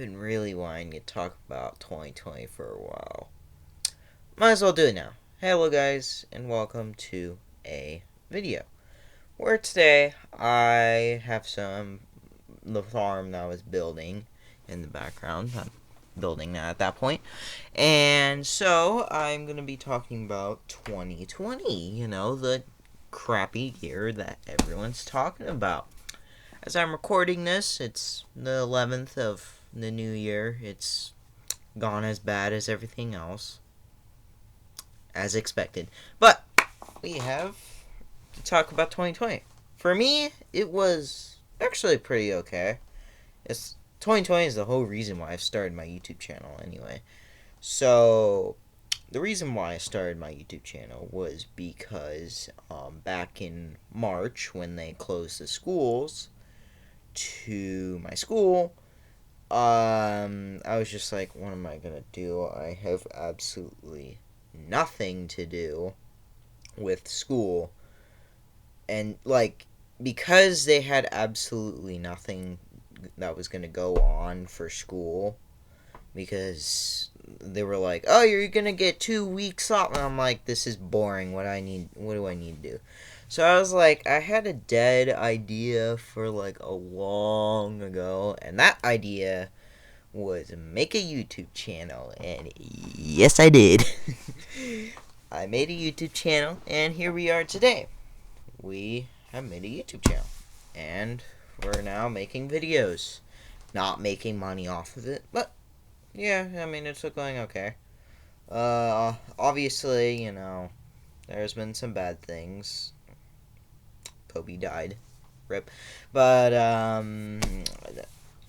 been really wanting to talk about 2020 for a while. Might as well do it now. Hello guys, and welcome to a video. Where today I have the farm that I was building in the background. I'm building that at that point. And so I'm going to be talking about 2020, the crappy year that everyone's talking about. As I'm recording this, it's the 11th of the new year. It's gone as bad as everything else, as expected. But we have to talk about 2020. For me, it was actually pretty okay. 2020 is the whole reason why I've started my YouTube channel anyway. So, the reason why I started my YouTube channel was because back in March, when they closed the schools to my school, I was just like, what am I gonna do? I have absolutely nothing to do with school. And, because they had absolutely nothing that was gonna go on for school, because they were like, oh, you're gonna get 2 weeks off. And I'm like, this is boring. What do I need to do? So I was like, I had a dead idea for a long ago, and that idea was make a YouTube channel, and yes, I did. I made a YouTube channel, and here we are today. We have made a YouTube channel, and we're now making videos. Not making money off of it, but yeah, I mean, it's going okay. Obviously, there's been some bad things. Kobe died. Rip. But,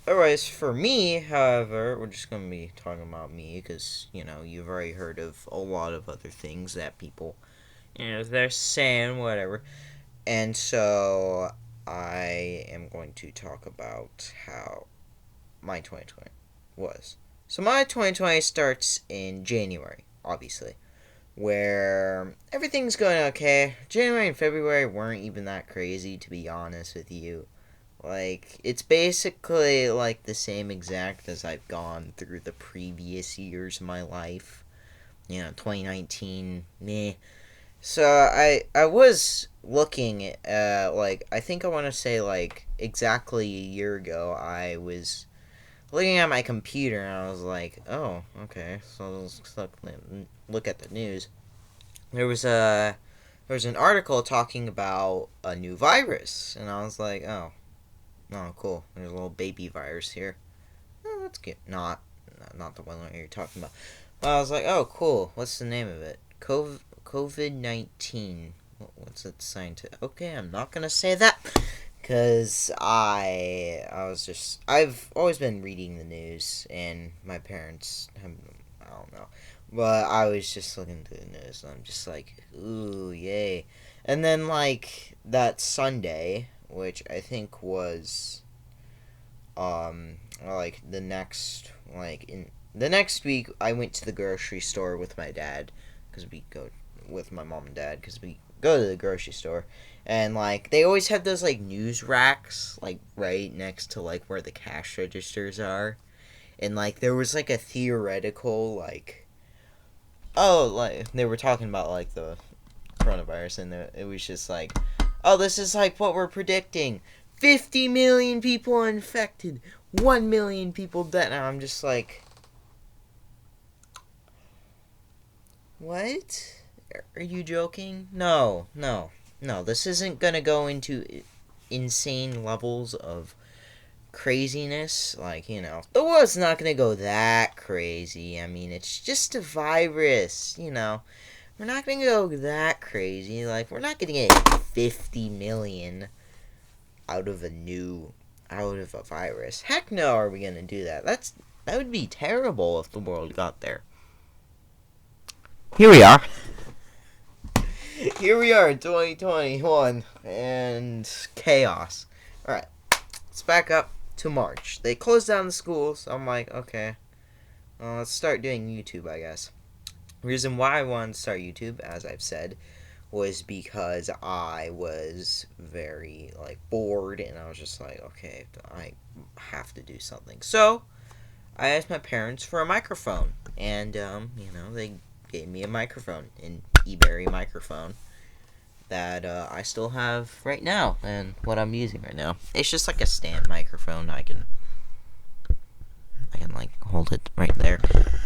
otherwise, for me, however, we're just going to be talking about me because, you've already heard of a lot of other things that people, they're saying, whatever. And so, I am going to talk about how my 2020 was. So, my 2020 starts in January, obviously, where everything's going okay. January and February weren't even that crazy, to be honest with you. It's basically the same exact as I've gone through the previous years of my life. 2019, meh. So I was looking at, I think I want to say, exactly a year ago, I was looking at my computer and I was like, oh, okay, so let's look at the news. There was an article talking about a new virus, and I was like, oh, cool. There's a little baby virus here. Oh, that's good. Not the one that you're talking about. But I was like, oh, cool. What's the name of it? COVID-19. What's it scientific? Okay, I'm not gonna say that because I've always been reading the news, and my parents have, I don't know, but I was just looking through the news, and I'm just like, ooh, yay. And then that Sunday, which I think was the next in the next week, I went to the grocery store with my dad, because we go with my mom and dad, because we go to the grocery store, and they always have those news racks right next to where the cash registers are, and there was a theoretical they were talking about the coronavirus, and it was just oh, this is what we're predicting. 50 million people infected, 1 million people dead. And I'm just what? Are you joking? No. This isn't gonna go into insane levels of craziness. The world's not gonna go that crazy. I mean, it's just a virus, We're not gonna go that crazy. We're not gonna get 50 million out of a virus. Heck no, are we gonna do that? That would be terrible if the world got there. Here we are. Here we are in 2021, and chaos. Alright, let's back up to March. They closed down the schools. I'm like, okay, let's start doing YouTube, I guess. The reason why I wanted to start YouTube, as I've said, was because I was very bored, and I was just like, okay, I have to do something. So I asked my parents for a microphone, and they gave me a microphone, an eBerry microphone that I still have right now, and what I'm using right now. It's just like a stand microphone. I can like hold it right there,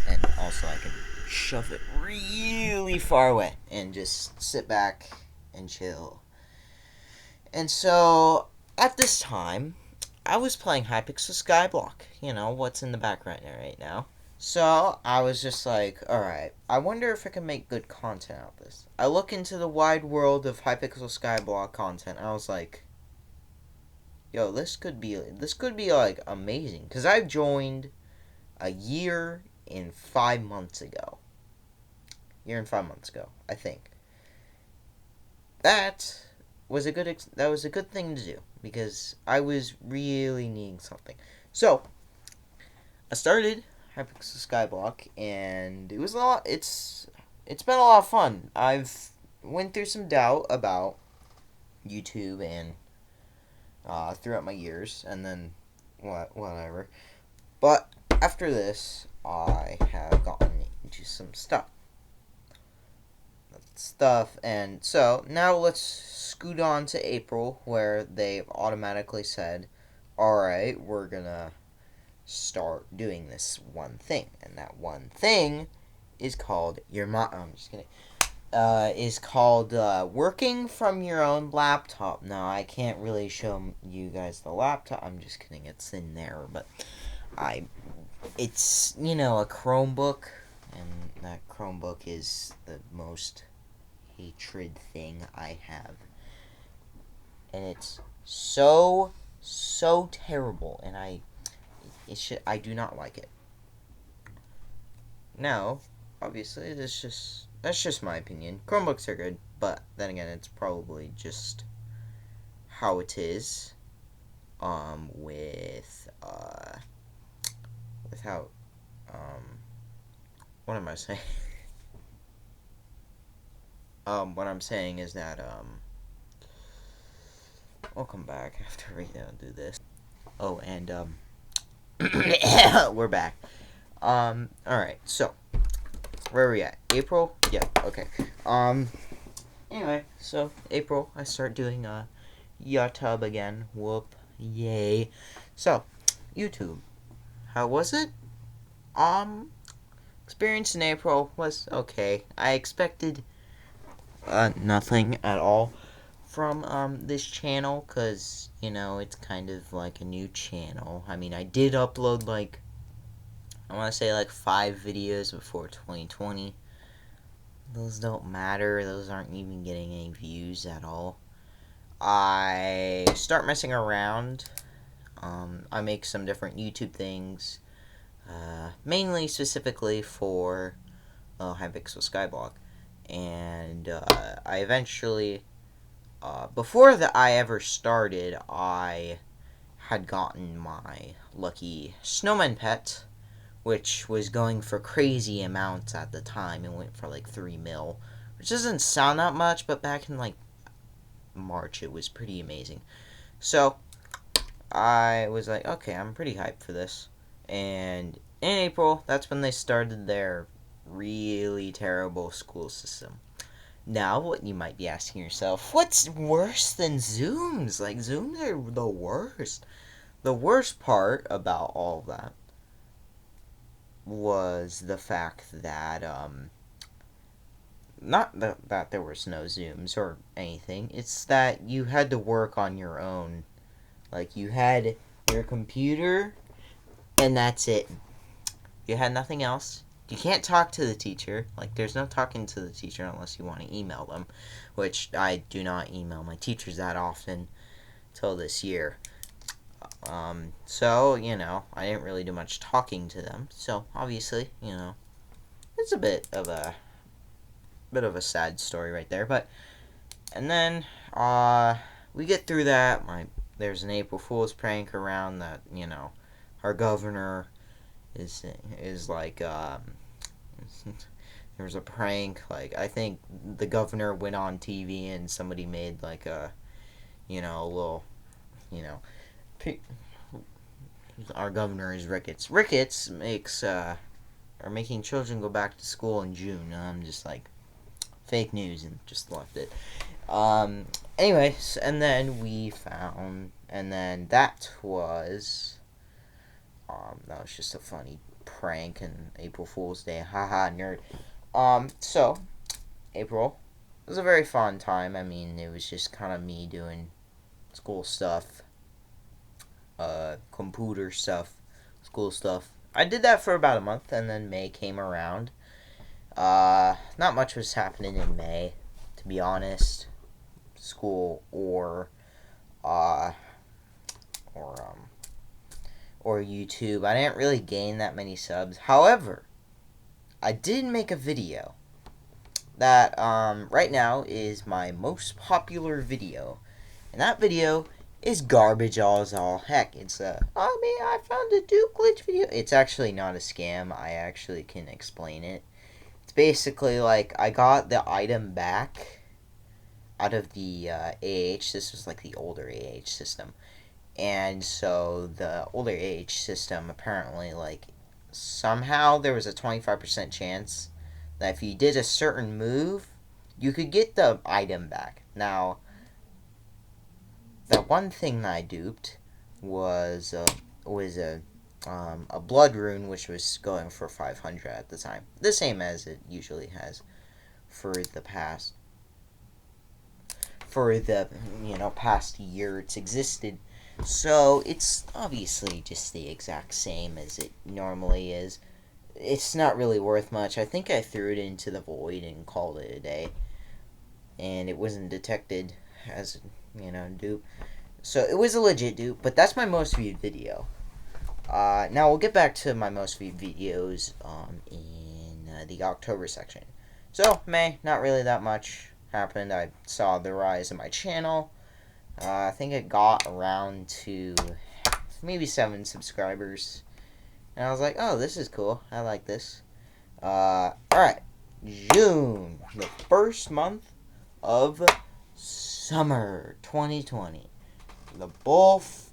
and also I can shove it really far away and just sit back and chill. And so at this time, I was playing Hypixel Skyblock. You know what's in the background right now. So I was just like, alright, I wonder if I can make good content out of this. I look into the wide world of Hypixel Skyblock content. I was like, yo, this could be like amazing. Because I joined a year and 5 months ago. I think. That that was a good thing to do because I was really needing something. So I started Hypixel Skyblock, and it was a lot. It's been a lot of fun. I've went through some doubt about YouTube and throughout my years, and then whatever. But after this, I have gotten into some stuff, and so now let's scoot on to April, where they've automatically said, "All right, we're gonna start doing this one thing," and that one thing is called I'm just kidding. Is called working from your own laptop. Now I can't really show you guys the laptop. I'm just kidding. It's in there, but it's a Chromebook, and that Chromebook is the most hatred thing I have, and it's so terrible, and I do not like it. Now, obviously, that's just my opinion. Chromebooks are good, but then again, it's probably just how it is. With how what am I saying? What I'm saying is that I'll come back after we do this. Oh, and we're back. Alright, so where are we at? April? Yeah, okay. Anyway, so April, I start doing YouTube again. Whoop, yay. So, YouTube. How was it? Experience in April was okay. I expected nothing at all from this channel, because it's kind of like a new channel. I mean, I did upload like I want to say like 5 videos before 2020. Those don't matter. Those aren't even getting any views at all. I start messing around. I make some different YouTube things, mainly specifically for Hypixel Skyblock. And I eventually, before I ever started, I had gotten my lucky snowman pet, which was going for crazy amounts at the time. It went for like 3 mil, which doesn't sound that much, but back in like March, it was pretty amazing. So I was like, okay, I'm pretty hyped for this. And in April, that's when they started their really terrible school system. Now, what you might be asking yourself, what's worse than Zooms? Like, Zooms are the worst. The worst part about all of that was the fact that, not that there was no Zooms or anything, it's that you had to work on your own. Like, you had your computer, and that's it. You had nothing else. You can't talk to the teacher. Like, there's no talking to the teacher unless you want to email them, which I do not email my teachers that often till this year. So, I didn't really do much talking to them. So, obviously, it's a bit of a sad story right there. But, and then, we get through that. There's an April Fool's prank around that, our governor is like, there was a prank. Like, I think the governor went on TV and somebody made like a little, our governor is Ricketts. Ricketts makes are making children go back to school in June. I'm just like, fake news, and just left it. Anyways, and then we found, and then that was just a funny prank and April Fool's Day. Haha, nerd. So April was a very fun time. I mean, it was just kind of me doing school stuff, computer stuff, school stuff. I did that for about a month, and then May came around. Not much was happening in May, to be honest. School or YouTube. I didn't really gain that many subs. However, I did make a video that right now is my most popular video, and that video is garbage as all heck. It's I found a Duke glitch video. It's actually not a scam. I actually can explain it. It's basically like I got the item back out of the AH. This was like the older AH system. And so the older AH system, apparently, like, somehow there was a 25% chance that if you did a certain move, you could get the item back. Now, the one thing that I duped was a blood rune, which was going for 500 at the time. The same as it usually has for the past past year it's existed. So it's obviously just the exact same as it normally is. It's not really worth much. I think I threw it into the void and called it a day, and it wasn't detected as dupe. So it was a legit dupe, but that's my most viewed video. Now we'll get back to my most viewed videos in the October section. So May, not really that much happened. I saw the rise of my channel. I think it got around to maybe 7 subscribers. And I was like, oh, this is cool. I like this. Alright. June. The first month of summer 2020. The both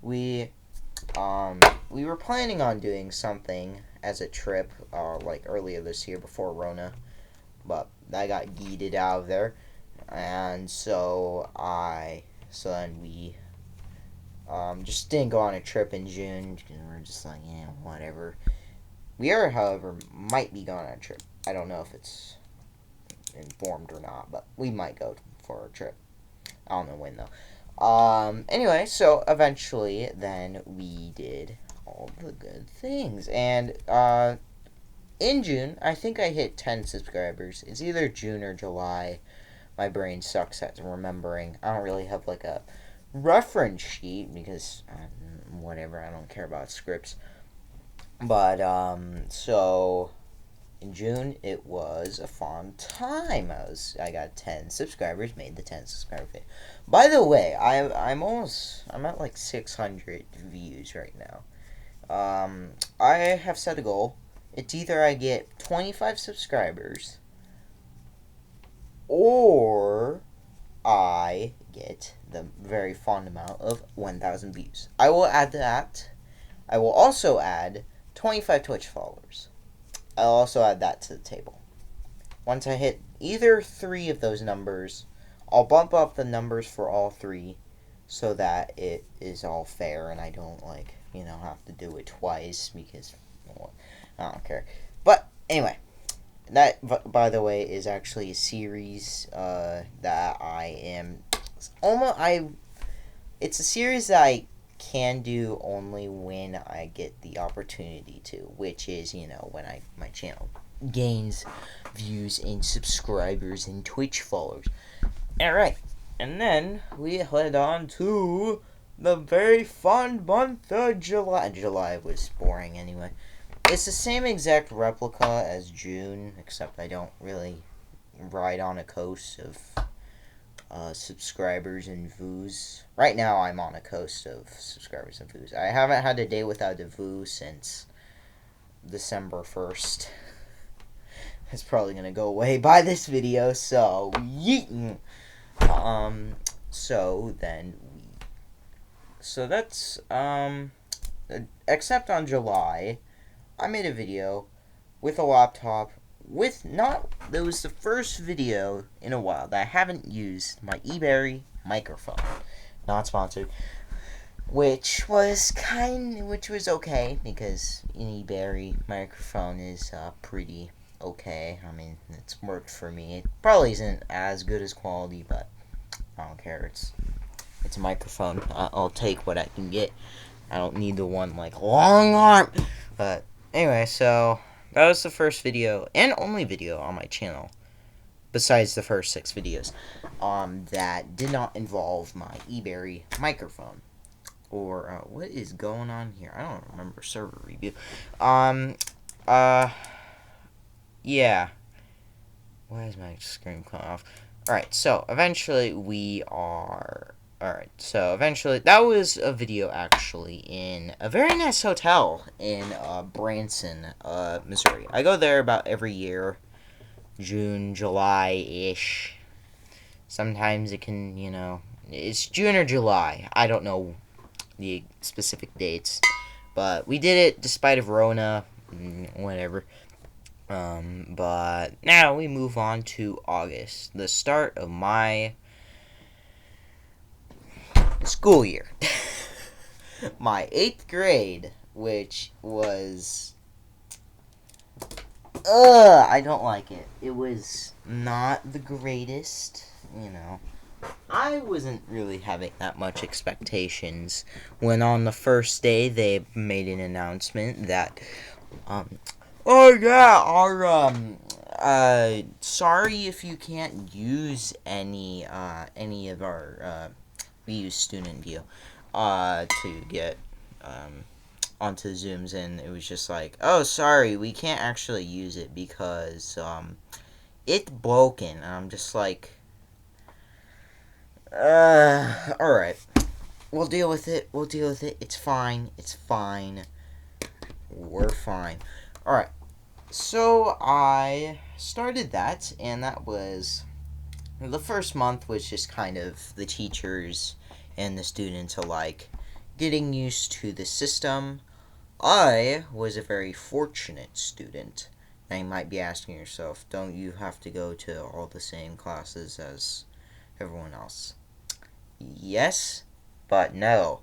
we were planning on doing something as a trip like earlier this year before Rona, but I got yeeted out of there. And so then we just didn't go on a trip in June because we're just like, yeah, whatever. We are, however, might be going on a trip. I don't know if it's informed or not, but we might go for a trip. I don't know when though. Anyway, so eventually then we did all the good things, and in June I think I hit 10 subscribers. It's either June or July. My brain sucks at remembering. I don't really have like a reference sheet because whatever, I don't care about scripts. But so in June it was a fun time. I got 10 subscribers, made the 10 subscriber video. By the way, I'm at like 600 views right now. I have set a goal. It's either I get 25 subscribers or I get the very fond amount of 1,000 views. I will add that. I will also add 25 Twitch followers. I'll also add that to the table. Once I hit either 3 of those numbers, I'll bump up the numbers for all 3 so that it is all fair and I don't have to do it twice because I don't care. But anyway, that, by the way, is actually a series that I am it's a series that I can do only when I get the opportunity to, which is, when my channel gains views and subscribers and Twitch followers. Alright, and then we head on to the very fun month of July. July was boring anyway. It's the same exact replica as June, except I don't really ride on a coast of subscribers and views. Right now I'm on a coast of subscribers and views. I haven't had a day without a view since December 1st. It's probably going to go away by this video, so yeet. So then we so that's, except on July, I made a video with a laptop with not, it was the first video in a while that I haven't used my eBerry microphone. Not sponsored. Which was okay, because an eBerry microphone is pretty okay. I mean, it's worked for me. It probably isn't as good as quality, but I don't care. It's a microphone. I'll take what I can get. I don't need the one like long arm. But anyway, so that was the first video and only video on my channel, besides the first 6 videos, that did not involve my eBerry microphone. Or, what is going on here? I don't remember server review. Yeah. Why is my screen coming off? Alright, so eventually that was a video actually in a very nice hotel in Branson, Missouri. I go there about every year, June, July-ish. Sometimes it can, it's June or July. I don't know the specific dates, but we did it despite of Rona, whatever. But now we move on to August, the start of my school year. My 8th grade, which was, I don't like it. It was not the greatest, I wasn't really having that much expectations when on the first day they made an announcement that, oh yeah, sorry if you can't use any of our, we use Student View, to get, onto Zooms, and it was just like, oh, sorry, we can't actually use it because, it's broken, and I'm just like, alright. We'll deal with it. It's fine. We're fine. Alright. So, I started that, and that was, the first month was just kind of the teachers and the students alike getting used to the system. I was a very fortunate student. Now, you might be asking yourself, don't you have to go to all the same classes as everyone else? Yes, but no.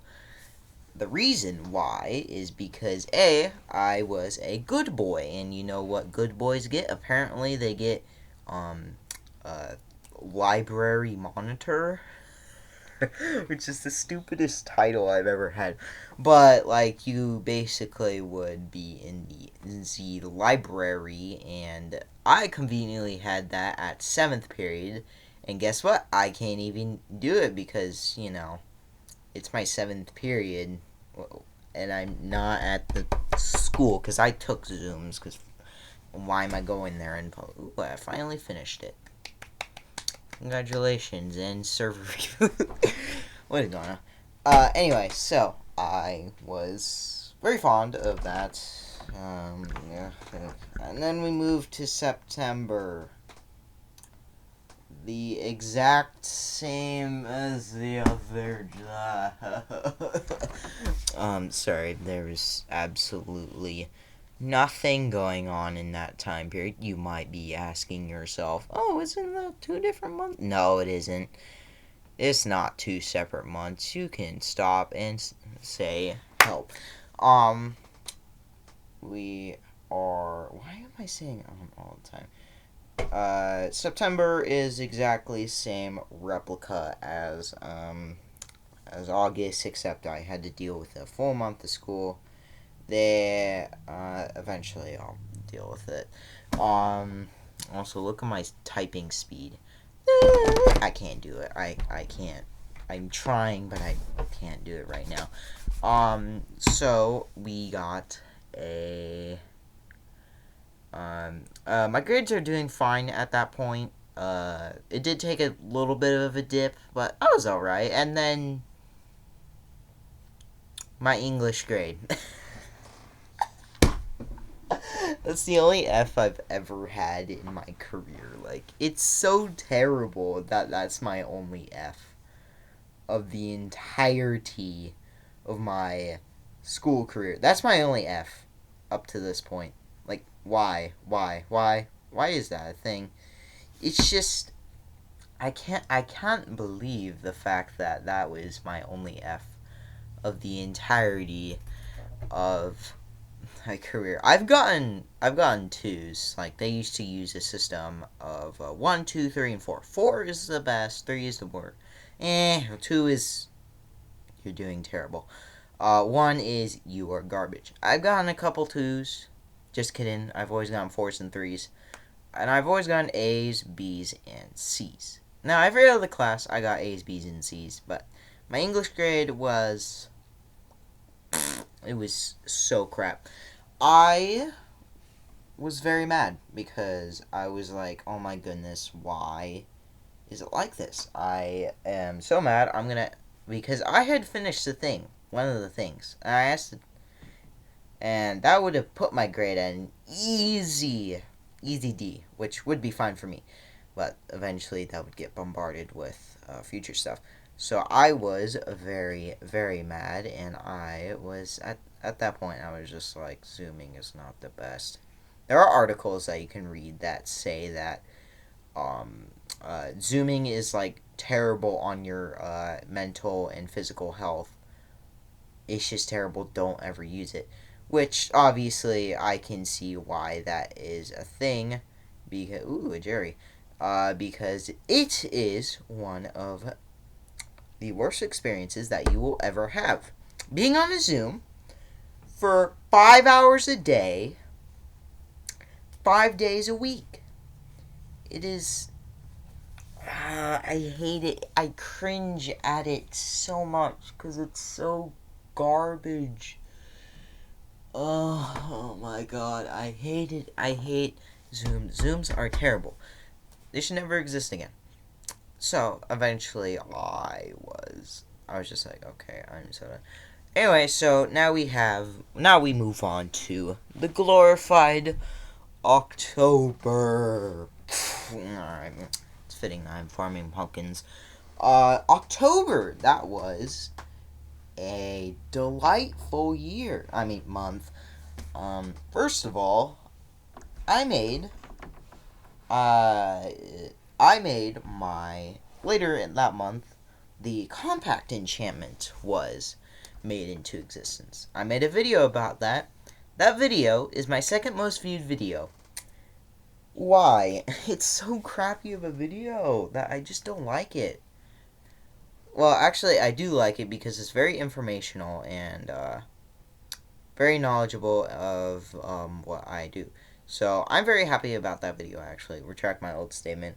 The reason why is because A, I was a good boy, and you know what good boys get? Apparently they get a library monitor, which is the stupidest title I've ever had. But like, you basically would be in the library, and I conveniently had that at 7th period. And guess what? I can't even do it because, it's my 7th period, and I'm not at the school because I took Zooms, because why am I going there? And ooh, I finally finished it. Congratulations, and server review. What is going on? Anyway, so I was very fond of that. Yeah. And then we moved to September. The exact same as the other sorry, there was absolutely nothing going on in that time period. You might be asking yourself, oh, isn't that 2 different months? No, it isn't. It's not 2 separate months. You can stop and say, help. We are, why am I saying all the time? September is exactly same replica as August, except I had to deal with a full month of school. Eventually I'll deal with it. Also, look at my typing speed. I can't do it. I can't. I'm trying, but I can't do it right now. So we got a... my grades are doing fine at that point. It did take a little bit of a dip, but I was alright. And then my English grade. That's the only F I've ever had in my career. Like, it's so terrible that that's my only F of the entirety of my school career. That's my only F up to this point. Like, why is that a thing? It's just I can't believe the fact that that was my only F of the entirety of my career. I've gotten twos. Like, they used to use a system of 1, 2, 3, and 4. 4 is the best. 3 is the worst. 2 is you're doing terrible. 1 is you are garbage. I've gotten a couple twos. Just kidding. I've always gotten 4s and 3s. And I've always gotten A's, B's, and C's. Now, every other class, I got A's, B's, and C's. But my English grade was... It was so crap. I was very mad because I was like, oh my goodness, why is it like this? I am so mad. Because I had finished the thing, one of the things. And I asked, and that would have put my grade at an easy D, which would be fine for me. But eventually that would get bombarded with future stuff. So I was very, very mad, and I was, at that point, I was just like, Zooming is not the best. There are articles that you can read that say that Zooming is, like, terrible on your mental and physical health. It's just terrible. Don't ever use it. Which, obviously, I can see why that is a thing. Because, ooh, a Jerry. Because it is one of the worst experiences that you will ever have. Being on a Zoom for 5 hours a day, 5 days a week. It is... I hate it. I cringe at it so much because it's so garbage. Oh my god. I hate it. I hate Zoom. Zooms are terrible. They should never exist again. So, eventually, I was just like, okay, I'm so done. Anyway, so now we move on to the glorified October. Alright, it's fitting I'm farming pumpkins. October, that was a delightful month. First of all, I made my, later in that month, the compact enchantment was made into existence. I made a video about that. That video is my second most viewed video. Why? It's so crappy of a video that I just don't like it. Well, actually, I do like it because it's very informational and very knowledgeable of what I do. So, I'm very happy about that video, actually. Retract my old statement.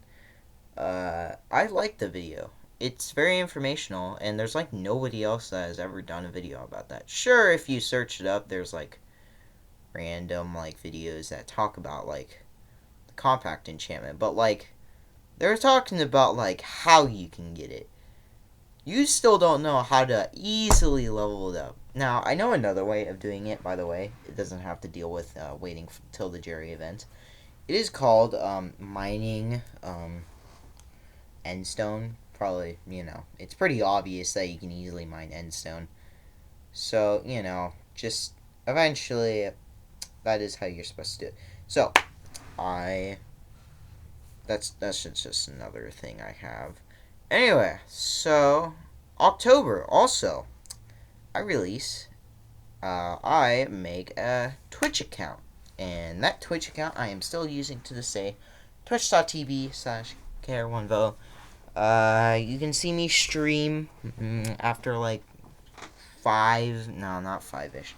I like the video. It's very informational, and there's, like, nobody else that has ever done a video about that. Sure, if you search it up, there's, like, random, like, videos that talk about, like, the compact enchantment. But, like, they're talking about, like, how you can get it. You still don't know how to easily level it up. Now, I know another way of doing it, by the way. It doesn't have to deal with waiting till the Jerry event. It is called mining endstone. Probably, it's pretty obvious that you can easily mine endstone. So, just eventually, that is how you're supposed to do it. So, that's just another thing I have. Anyway, so, October, also, I make a Twitch account. And that Twitch account I am still using to this day. Twitch.tv/KR1Vo. You can see me stream after, like, 5, no, not 5-ish.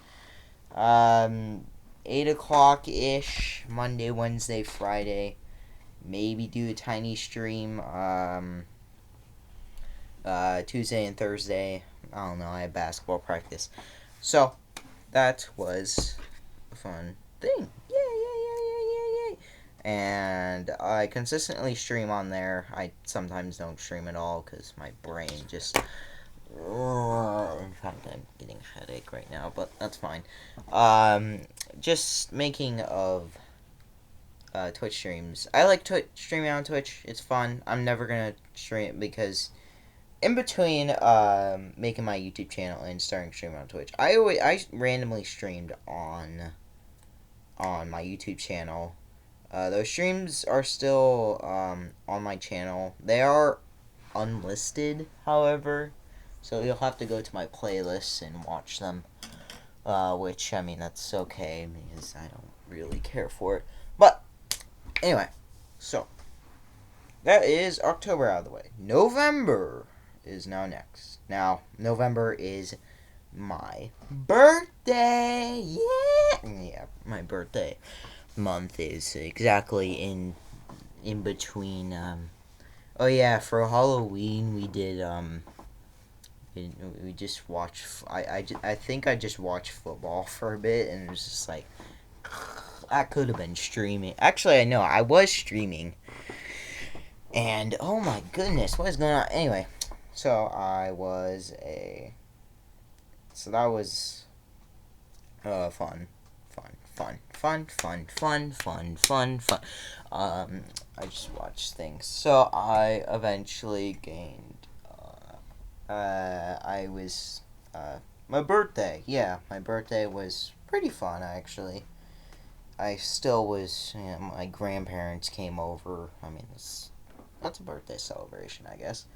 8 o'clock-ish, Monday, Wednesday, Friday. Maybe do a tiny stream, Tuesday and Thursday. I don't know, I have basketball practice. So, that was a fun thing. Yay. And I consistently stream on there. I sometimes don't stream at all because my brain just... In fact, I'm getting a headache right now, but that's fine. Just making of Twitch streams. I like streaming on Twitch. It's fun. I'm never gonna stream it because in between making my YouTube channel and starting streaming on Twitch, I randomly streamed on my YouTube channel. Those streams are still on my channel. They are unlisted, however, so you'll have to go to my playlists and watch them. Which, I mean, that's okay because I don't really care for it. But anyway, so that is October out of the way. November is now next. Now, November is my birthday. Yeah, my birthday month is exactly in between. Oh yeah, for Halloween we did we just watched. I think I just watched football for a bit, and it was just like I could have been streaming. Actually, I know I was streaming, and oh my goodness, what is going on? Anyway, so that was fun. I just watched things. So I eventually gained. My birthday. Yeah, my birthday was pretty fun actually. I still was. You know, my grandparents came over. I mean, that's a birthday celebration, I guess.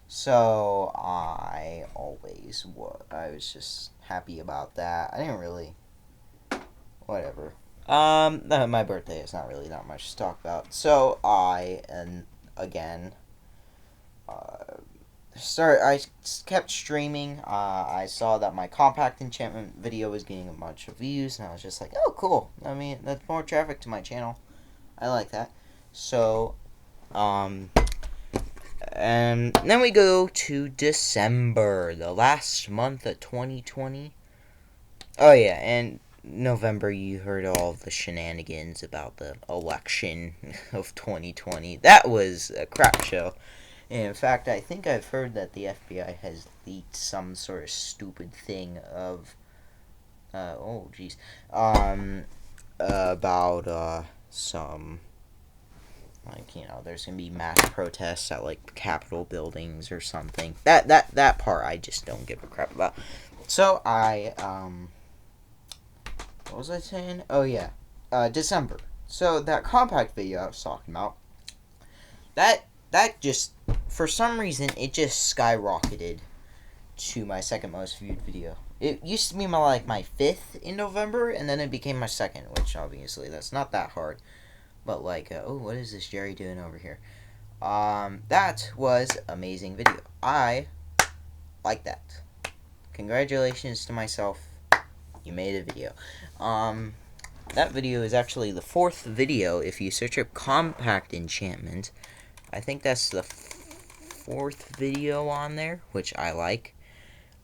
So I was just happy about that. I didn't really. Whatever. My birthday is not really that much to talk about. So and again, I kept streaming. I saw that my compact enchantment video was getting a bunch of views, and I was just like, oh, cool. I mean, that's more traffic to my channel. I like that. So, and then we go to December, the last month of 2020. Oh, yeah, and November, you heard all the shenanigans about the election of 2020. That was a crap show. And in fact, I think I've heard that the FBI has leaked some sort of stupid thing of, about, some, like, you know, there's gonna be mass protests at, like, Capitol buildings or something. That part I just don't give a crap about. So, what was I saying? Oh, yeah. December. So, that compact video I was talking about, that just, for some reason, it just skyrocketed to my second most viewed video. It used to be my fifth in November, and then it became my second, which obviously that's not that hard. But oh, what is this Jerry doing over here? That was amazing video. I like that. Congratulations to myself. You made a video. That video is actually the fourth video if you search up compact enchantment. I think that's the fourth video on there, which I like.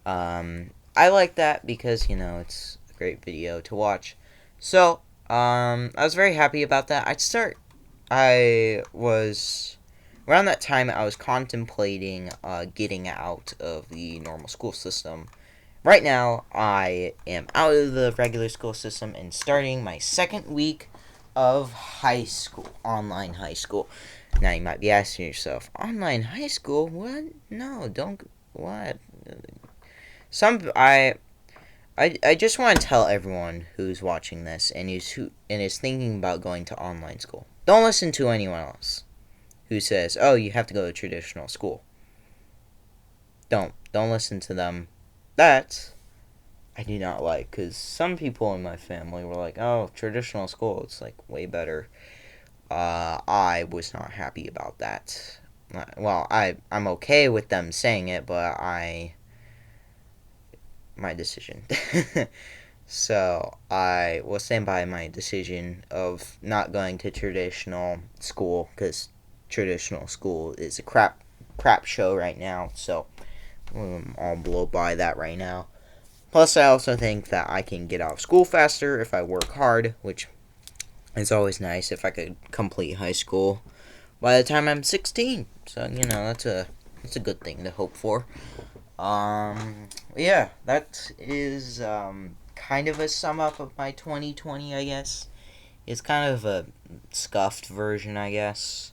I like that because, you know, it's a great video to watch. So, I was very happy about that. Around that time, I was contemplating, getting out of the normal school system. Right now, I am out of the regular school system and starting my second week of high school, online high school. Now, you might be asking yourself, online high school? What? No, don't, what? I just want to tell everyone who's watching this and is thinking about going to online school. Don't listen to anyone else who says, oh, you have to go to traditional school. Don't listen to them. That I do not like, because some people in my family were like, oh, traditional school, it's like way better. I was not happy about that. Well, I'm okay with them saying it, but my decision. So I will stand by my decision of not going to traditional school, because traditional school is a crap show right now. So I'll blow by that right now. Plus, I also think that I can get out of school faster if I work hard, which is always nice if I could complete high school by the time I'm 16. So, you know, that's a good thing to hope for. Yeah, that is kind of a sum up of my 2020, I guess. It's kind of a scuffed version, I guess.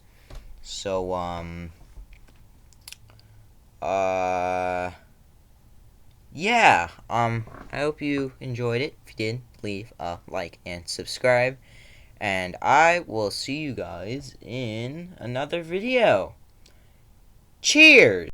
So, Yeah, I hope you enjoyed it. If you did, leave a like and subscribe. And I will see you guys in another video. Cheers!